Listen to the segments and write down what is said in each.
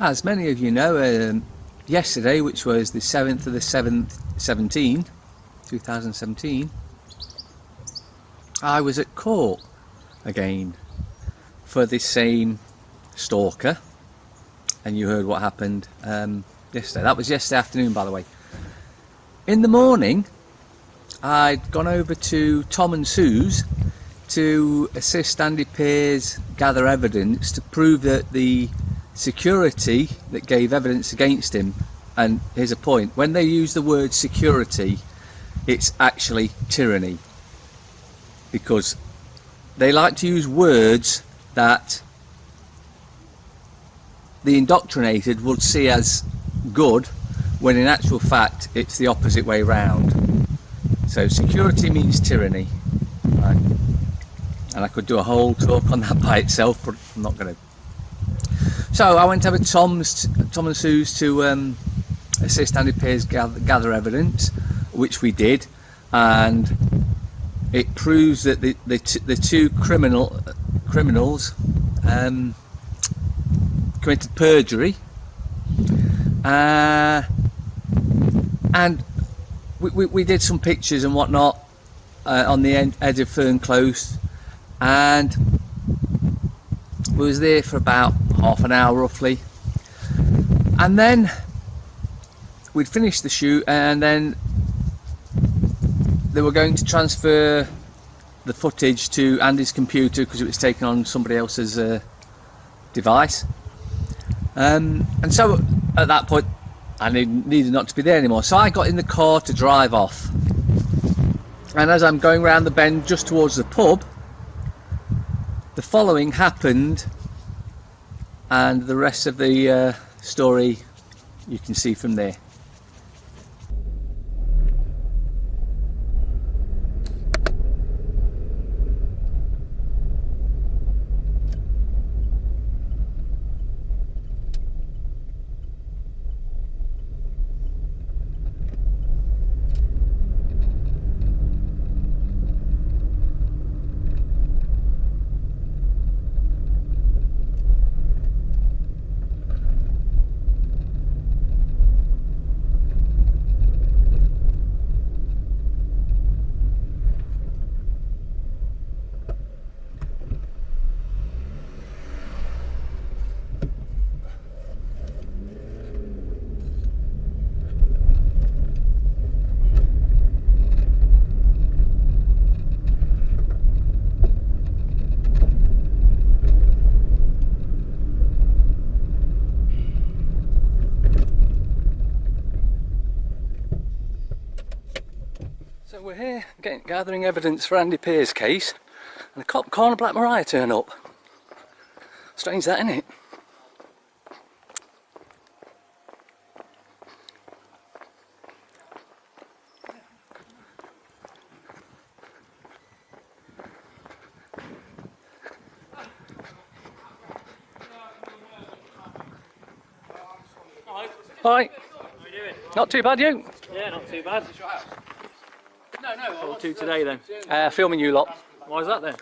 as many of you know, yesterday, which was the 7th of the 7th, 2017, I was at court again for this same stalker, and you heard what happened yesterday. That was yesterday afternoon, by the way. In the morning, I'd gone over to Tom and Sue's to assist Andy Pearce gather evidence to prove that the security that gave evidence against him, and here's a point, when they use the word security, it's actually tyranny, because they like to use words that the indoctrinated would see as good, when in actual fact it's the opposite way round. So security means tyranny, right? And I could do a whole talk on that by itself, but I'm not going to. So I went over to Tom and Sue's to assist Andy Pearce gather evidence, which we did, and it proves that the two criminals committed perjury, and we did some pictures and whatnot on the edge of Fern Close, and we was there for about half an hour roughly, and then we'd finished the shoot, and then they were going to transfer the footage to Andy's computer because it was taken on somebody else's device, and so at that point I needed not to be there anymore, so I got in the car to drive off, and as I'm going round the bend just towards the pub, the following happened, and the rest of the story you can see from there. So we're here gathering evidence for Andy Pearce's case, and a cop calling a Black Mariah turn up. Strange that, isn't it? Hi. How are you doing? Not too bad, you? Yeah, not too bad. What will do today then? Filming you lot. Why is that then?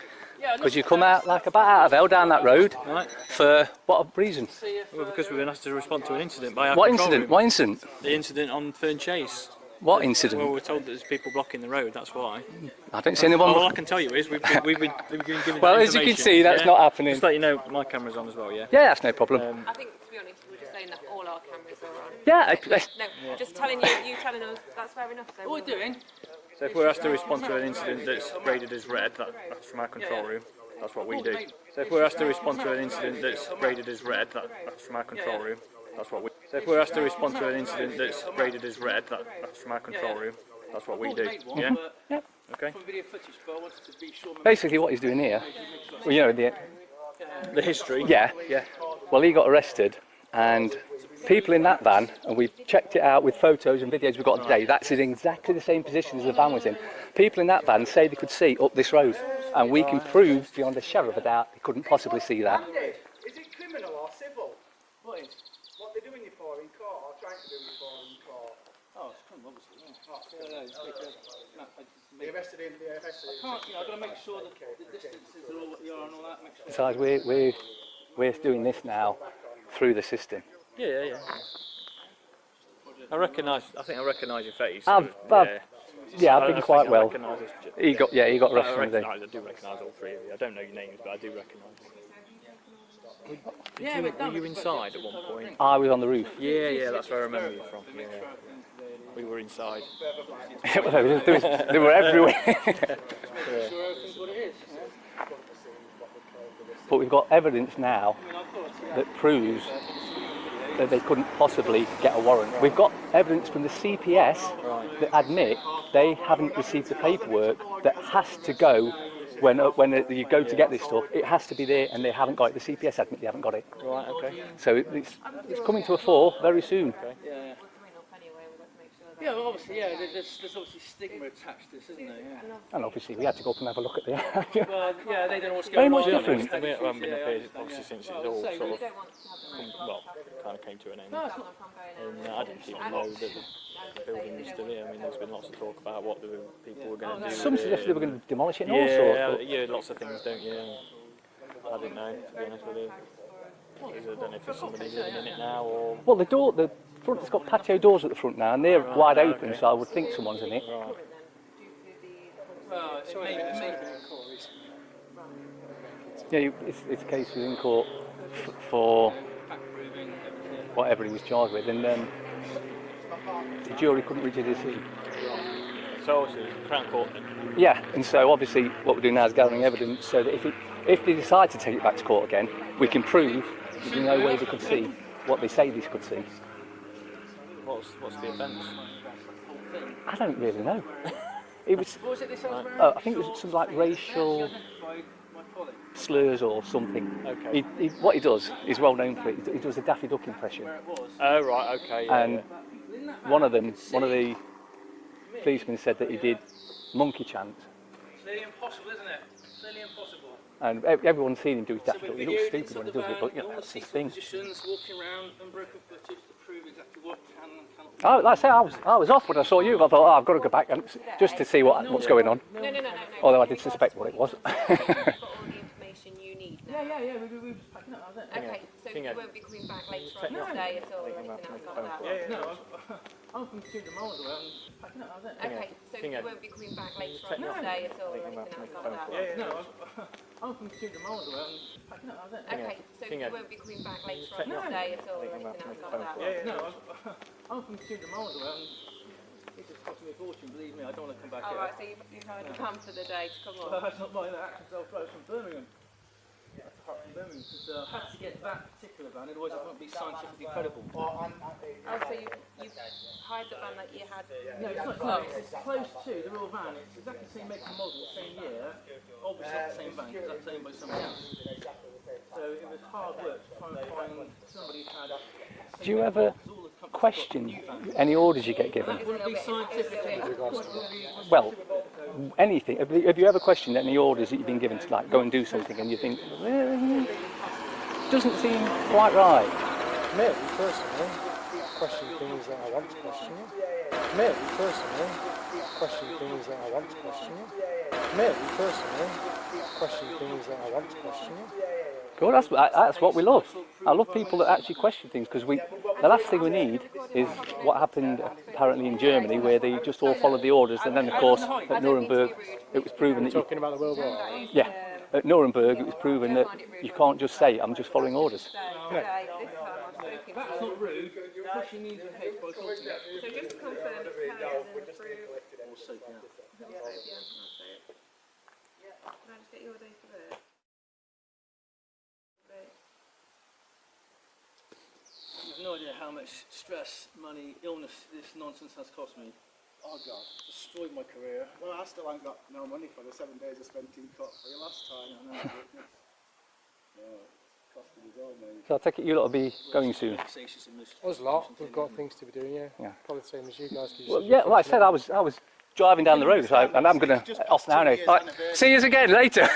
Because you come out like a bat out of hell down that road. Right. For what reason? Well, because we've been asked to respond to an incident by our What control incident? room. What incident? The incident on Fern Chase. What incident? Well, we're told that there's people blocking the road, that's why. I don't see anyone. All I can tell you is we've been given Well, that as you can information, see, that's yeah? not happening. Just let you know, my camera's on as well, yeah? Yeah, that's no problem. I think, to be honest, we're just saying that all our cameras are on. Yeah. No, just telling you telling us, that's fair enough. So What we're doing? So if we're asked to respond to an incident that's graded as red, that's from our control room, that's what we do. So if we're asked to respond to an incident that's graded as red, that's from our control room, that's what we do. So if we're asked to respond to an incident that's graded as red, that's from our control room, that's what we do. Yeah? Yeah. Okay. From video footage, but I wanted to be sure. Basically, what he's doing here, well, you know, The history. yeah. Yeah. Well, he got arrested, and people in that van, and we've checked it out with photos and videos we've got today, that's in exactly the same position as the van was in. People in that van say they could see up this road, and we can prove beyond a shadow of a doubt they couldn't possibly see that. Is it criminal or civil? What they're doing you for in court, or trying to do you for in court? Oh, it's criminal, obviously. Yeah. They arrested him, they arrested him. I've got to make sure that the distances are all what they are and all that. Make sure. Besides, we're doing this now through the system. Yeah. I think I recognise your face. Yeah, I've been quite well. I He got arrested on the day. I do recognise all three of you. I don't know your names, but I do recognise you. Were you inside at one point? I was on the roof. Yeah, that's where I remember you from. Yeah. We were inside. They were everywhere. But we've got evidence now that proves that they couldn't possibly get a warrant. We've got evidence from the CPS that admit they haven't received the paperwork that has to go when you go to get this stuff. It has to be there, and they haven't got it. The CPS admit they haven't got it. Right, okay. So it's coming to a fore very soon. Okay. Coming up anyway, we've got to make sure that. Yeah, well, obviously, yeah, there's obviously stigma attached to this, isn't there? Yeah. And obviously we had to go up and have a look at the Well, yeah, they don't know what's Very going much on. different. I mean, I haven't been up here obviously since it's all sort of We don't want to have them kind of came to an end. stop them from going And out. I didn't even know that the building was still here. I mean, there's been lots of talk about what the people were going to do. Some suggested they were going to demolish it and all sorts. Yeah, But yeah, lots of things, don't you? I didn't know, to be honest with you. I don't know if there's somebody living in it now or. well, the front has got patio doors at the front now, and they're wide open, so I would think someone's in it. Right. Well, it may Yeah, it's a case within court for whatever he was charged with, and the jury couldn't reach a decision. So obviously, Crown Court then. Yeah, and so obviously what we're doing now is gathering evidence so that if they decide to take it back to court again, we can prove there's no way they could see what they say they could see. What's the offence? I don't really know. It was, What was it they said about? I think it was something like racial slurs or something. Okay. What he does is well known for it. He does a Daffy Duck impression. Oh right, okay. Yeah, And one of the policemen said that he did monkey chant, It's nearly impossible, isn't it? It's nearly impossible. and everyone's seen him do his Daffy So Duck. we He looks videoed stupid when he does it, but you know, that's his thing. Positions, walking around, unbroken footage to prove exactly what can and cannot. Like I say, I was off when I saw you. I thought, oh, I've got to go back and just to see what's going on. No. Although I did suspect what it was. You've got all the information you need now. Yeah, we were just packing up, I don't know. Okay, so you won't be coming back later on today at all or anything else like that? No, I'm from 200 miles away, I'm just packing up, I don't know. Okay, so you won't be coming back later on today at all or anything else like that? No, I'm from 200 miles away, I'm just packing up, I don't know. Okay, so you won't be coming back later on today at all or anything else like that? No, I'm from 200 miles away, it just cost me a fortune, believe me, I don't want to come back here. Alright, so you've had to come for the day to come Well, on? that's not my actions, I was from Birmingham. That's apart from Birmingham, because I had to get that particular van, otherwise I won't be scientifically credible. Oh, so you've hired the van that you had? No, it's not close. It's close to the real van. It's exactly the same make and model, same year. Obviously not the same van because that's owned by somebody else. So it was hard work to try and find somebody who had. Do you ever question any orders you get given? It wouldn't be scientifically. Well, anything. Have you ever questioned any orders that you've been given to like go and do something and you think, well, doesn't seem quite right? Me, personally, question things that I want to question. Me, personally, question things that I want to question. Me, personally, question things that I want to question. Good, that's what we love. I love people that actually question things because the last thing we need is what happened apparently in Germany where they just all followed the orders and then of course at Nuremberg it was proven that Talking about the World War. yeah, at Nuremberg it was proven that you can't just say I'm just following orders. That's not rude. You're pushing me into the head by talking. So just to confirm, it's Kelly as in approved. Also, yeah. Can I just get your date of birth? You've no idea how much stress, money, illness this nonsense has cost me. Oh God. Destroyed my career. Well, I still haven't got no money for the 7 days I spent in court for you last time. I know. No, it costed us all, mate. So I take it you lot will be going soon. Vexatious and mis- Us lot, we've got things to be doing, yeah. Yeah. Probably the same as you guys. 'Cause you Well, said yeah, you're like I said, I finishing was driving down the road, so and I'm going to off now. Right, see you again later.